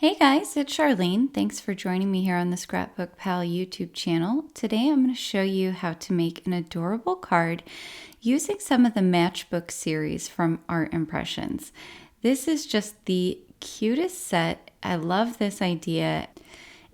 Hey guys, it's Charlene. Thanks for joining me here on the ScrapbookPal YouTube channel. Today I'm going to show you how to make an adorable card using some of the Matchbook series from Art Impressions. This is just the cutest set. I love this idea.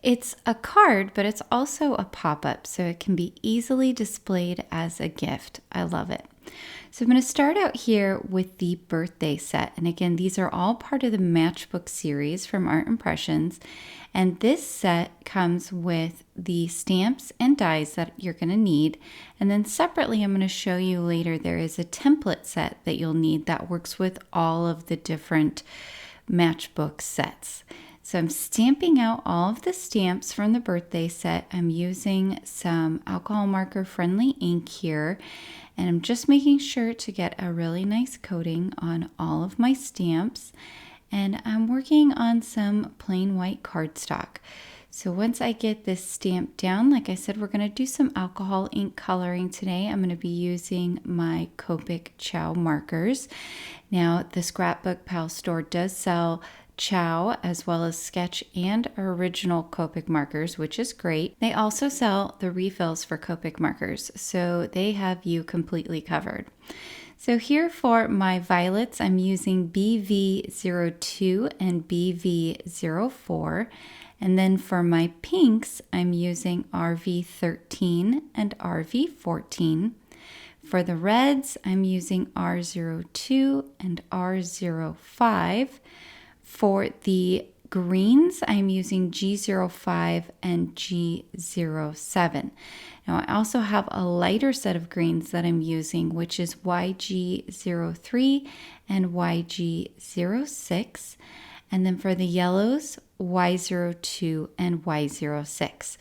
It's a card, but it's also a pop-up, so it can be easily displayed as a gift. I love it. So I'm going to start out here with the birthday set. And again, these are all part of the Matchbook series from Art Impressions. And this set comes with the stamps and dies that you're going to need. And then separately, I'm going to show you later, there is a template set that you'll need that works with all of the different Matchbook sets. So I'm stamping out all of the stamps from the birthday set. I'm using some alcohol marker friendly ink here, and I'm just making sure to get a really nice coating on all of my stamps. And I'm working on some plain white cardstock. So once I get this stamped down, like I said, we're going to do some alcohol ink coloring today. I'm going to be using my Copic Chow markers. Now, the ScrapbookPal store does sell Chow as well as sketch and original Copic markers, which is great. They also sell the refills for Copic markers, so they have you completely covered. So here for my violets, I'm using BV02 and BV04. And then for my pinks, I'm using RV13 and RV14. For the reds, I'm using R02 and R05. For the greens, I'm using G05 and G07. Now, I also have a lighter set of greens that I'm using, which is YG03 and YG06. And then for the yellows, Y02 and Y06.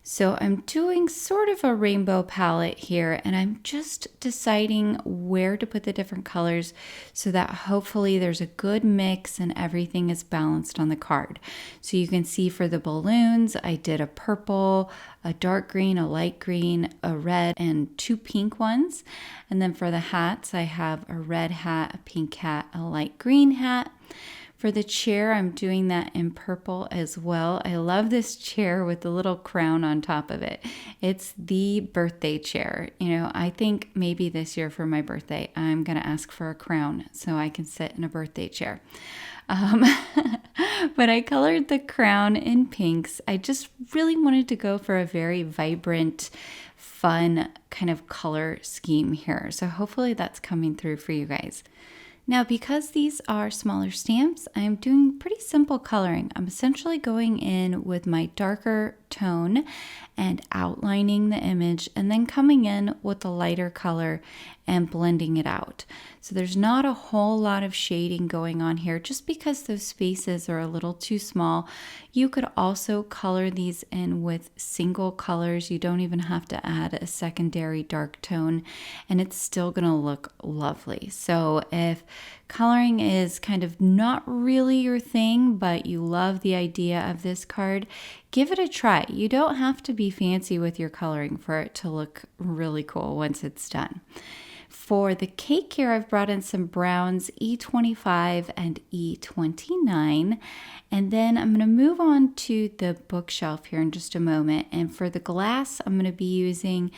So I'm doing sort of a rainbow palette here, and I'm just deciding where to put the different colors so that hopefully there's a good mix and everything is balanced on the card. So you can see for the balloons, I did a purple, a dark green, a light green, a red, and two pink ones. And then for the hats, I have a red hat, a pink hat, a light green hat. For the chair, I'm doing that in purple as well. I love this chair with the little crown on top of it. It's the birthday chair. You know, I think maybe this year for my birthday, I'm going to ask for a crown so I can sit in a birthday chair. But I colored the crown in pinks. I just really wanted to go for a very vibrant, fun kind of color scheme here. So hopefully that's coming through for you guys. Now, because these are smaller stamps, I'm doing pretty simple coloring. I'm essentially going in with my darker tone and outlining the image and then coming in with the lighter color and blending it out. So there's not a whole lot of shading going on here just because those spaces are a little too small. You could also color these in with single colors. You don't even have to add a secondary dark tone and it's still going to look lovely. So if coloring is kind of not really your thing, but you love the idea of this card, give it a try. You don't have to be fancy with your coloring for it to look really cool once it's done. For the cake here, I've brought in some browns, E25 and E29. And then I'm going to move on to the bookshelf here in just a moment. And for the glass, I'm going to be using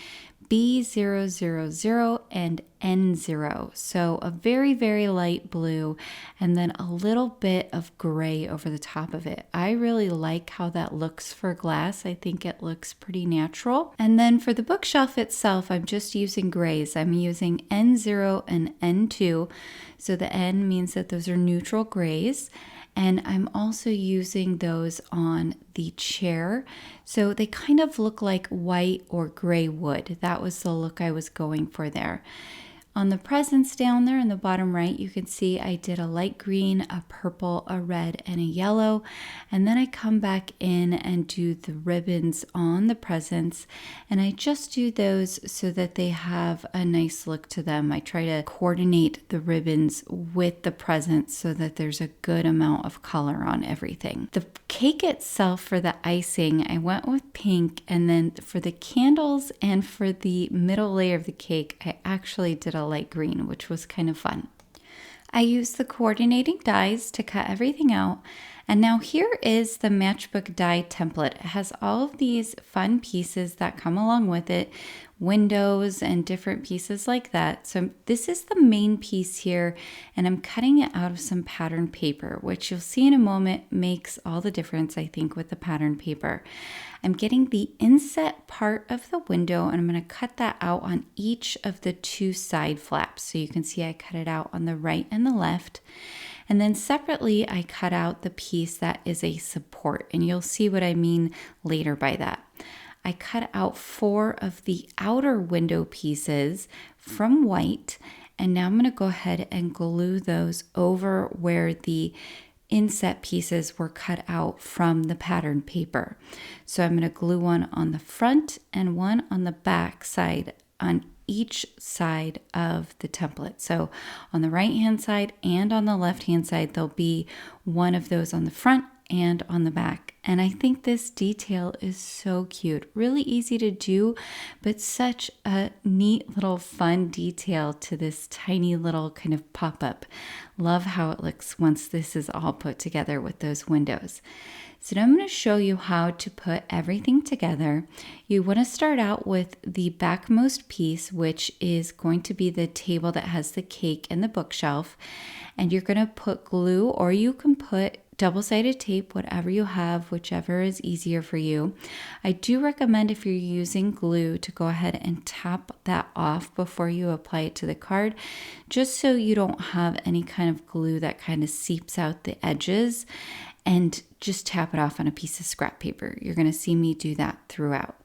B000 and N0. So a very, very light blue and then a little bit of gray over the top of it. I really like how that looks for glass. I think it looks pretty natural. And then for the bookshelf itself, I'm just using grays. I'm using N0 and N2. So the N means that those are neutral grays. And I'm also using those on the chair. So they kind of look like white or gray wood. That was the look I was going for there. On the presents down there in the bottom right, you can see I did a light green, a purple, a red, and a yellow. And then I come back in and do the ribbons on the presents. And I just do those so that they have a nice look to them. I try to coordinate the ribbons with the presents so that there's a good amount of color on everything. The cake itself for the icing, I went with pink. And then for the candles and for the middle layer of the cake, I actually did a light green, which was kind of fun. I used the coordinating dies to cut everything out, And now here is the Matchbook die template. It has all of these fun pieces that come along with it, windows and different pieces like that. So this is the main piece here, and I'm cutting it out of some pattern paper, which you'll see in a moment makes all the difference, I think, with the pattern paper. I'm getting the inset part of the window, and I'm going to cut that out on each of the two side flaps. So you can see I cut it out on the right and the left. And then separately, I cut out the piece that is a support, and you'll see what I mean later by that. I cut out 4 of the outer window pieces from white, and now I'm going to go ahead and glue those over where the inset pieces were cut out from the pattern paper. So I'm going to glue one on the front and one on the back side on each side of the template. So on the right hand side and on the left hand side, there'll be one of those on the front and on the back. And I think this detail is so cute, really easy to do, but such a neat little fun detail to this tiny little kind of pop-up. Love how it looks once this is all put together with those windows. So now I'm going to show you how to put everything together. You want to start out with the backmost piece, which is going to be the table that has the cake and the bookshelf. And you're going to put glue, or you can put double-sided tape, whatever you have, whichever is easier for you. I do recommend, if you're using glue, to go ahead and tap that off before you apply it to the card, just so you don't have any kind of glue that kind of seeps out the edges, and just tap it off on a piece of scrap paper. You're going to see me do that throughout.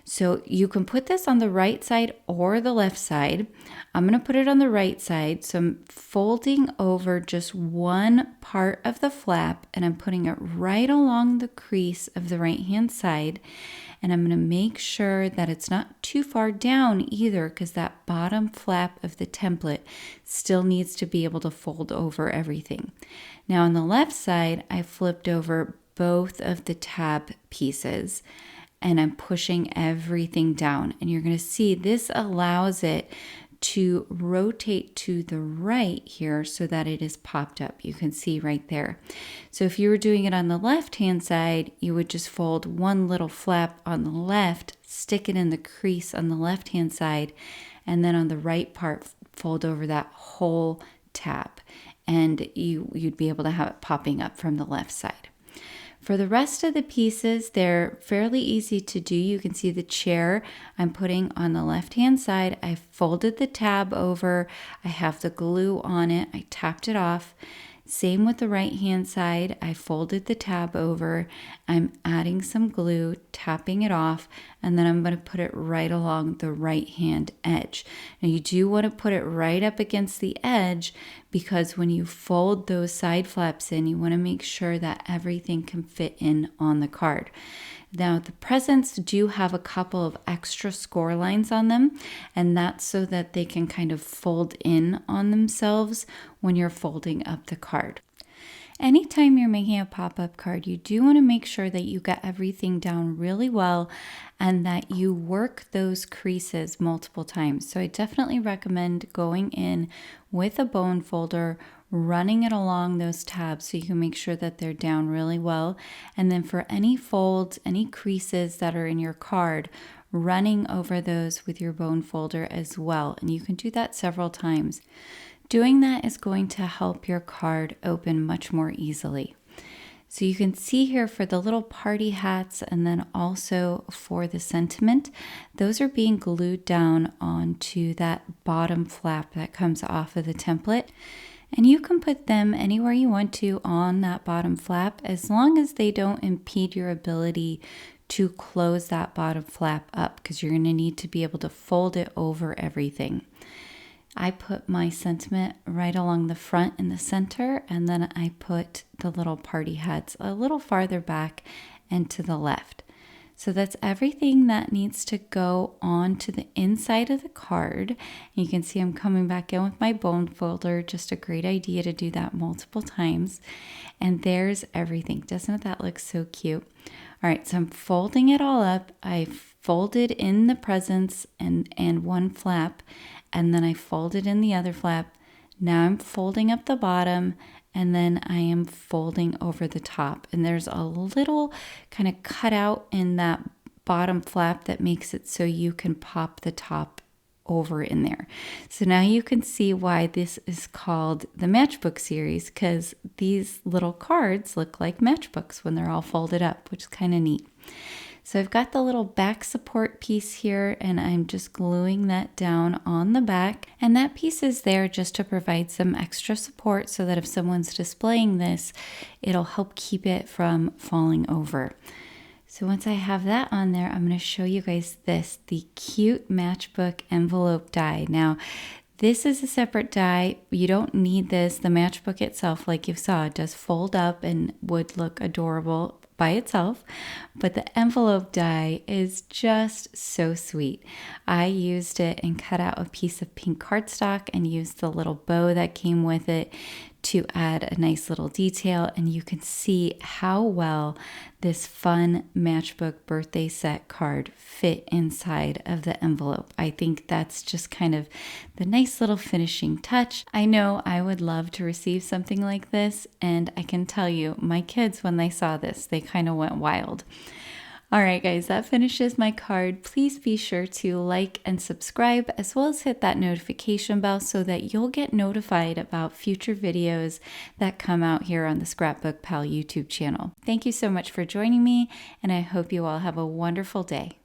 So you can put this on the right side or the left side. I'm going to put it on the right side. So I'm folding over just one part of the flap, and I'm putting it right along the crease of the right hand side. And I'm going to make sure that it's not too far down either, because that bottom flap of the template still needs to be able to fold over everything. Now on the left side, I flipped over both of the tab pieces, and I'm pushing everything down. And you're going to see this allows it to rotate to the right here so that it is popped up. You can see right there. So if you were doing it on the left hand side, you would just fold one little flap on the left, stick it in the crease on the left hand side, and then on the right part, fold over that whole tab. And you'd be able to have it popping up from the left side. For the rest of the pieces, they're fairly easy to do. You can see the chair I'm putting on the left-hand side. I folded the tab over. I have the glue on it. I tapped it off. Same with the right-hand side. I folded the tab over. I'm adding some glue, tapping it off, and then I'm going to put it right along the right-hand edge. Now you do want to put it right up against the edge, because when you fold those side flaps in, you want to make sure that everything can fit in on the card. Now the presents do have a couple of extra score lines on them, and that's so that they can kind of fold in on themselves when you're folding up the card. Anytime you're making a pop-up card, you do want to make sure that you get everything down really well and that you work those creases multiple times. So I definitely recommend going in with a bone folder, running it along those tabs so you can make sure that they're down really well. And then for any folds, any creases that are in your card, running over those with your bone folder as well. And you can do that several times. Doing that is going to help your card open much more easily. So you can see here for the little party hats, and then also for the sentiment, those are being glued down onto that bottom flap that comes off of the template. And you can put them anywhere you want to on that bottom flap, as long as they don't impede your ability to close that bottom flap up, because you're going to need to be able to fold it over everything. I put my sentiment right along the front in the center, and then I put the little party hats a little farther back and to the left. So that's everything that needs to go on to the inside of the card. You can see I'm coming back in with my bone folder. Just a great idea to do that multiple times. And there's everything. Doesn't that look so cute? All right, so I'm folding it all up. I folded in the presents and one flap, and then I folded in the other flap. Now I'm folding up the bottom, and then I am folding over the top. And there's a little kind of cutout in that bottom flap that makes it so you can pop the top over in there. So now you can see why this is called the Matchbook series, because these little cards look like matchbooks when they're all folded up, which is kind of neat. So I've got the little back support piece here, and I'm just gluing that down on the back. And that piece is there just to provide some extra support so that if someone's displaying this, it'll help keep it from falling over. So once I have that on there, I'm going to show you guys this, the cute Matchbook envelope die. Now, this is a separate die. You don't need this. The Matchbook itself, like you saw, does fold up and would look adorable by itself, but the envelope die is just so sweet. I used it and cut out a piece of pink cardstock and used the little bow that came with it to add a nice little detail, and you can see how well this fun Matchbook birthday set card fit inside of the envelope. I think that's just kind of the nice little finishing touch. I know I would love to receive something like this, and I can tell you, my kids, when they saw this, they kind of went wild. All right, guys, that finishes my card. Please be sure to like and subscribe, as well as hit that notification bell so that you'll get notified about future videos that come out here on the ScrapbookPal YouTube channel. Thank you so much for joining me, and I hope you all have a wonderful day.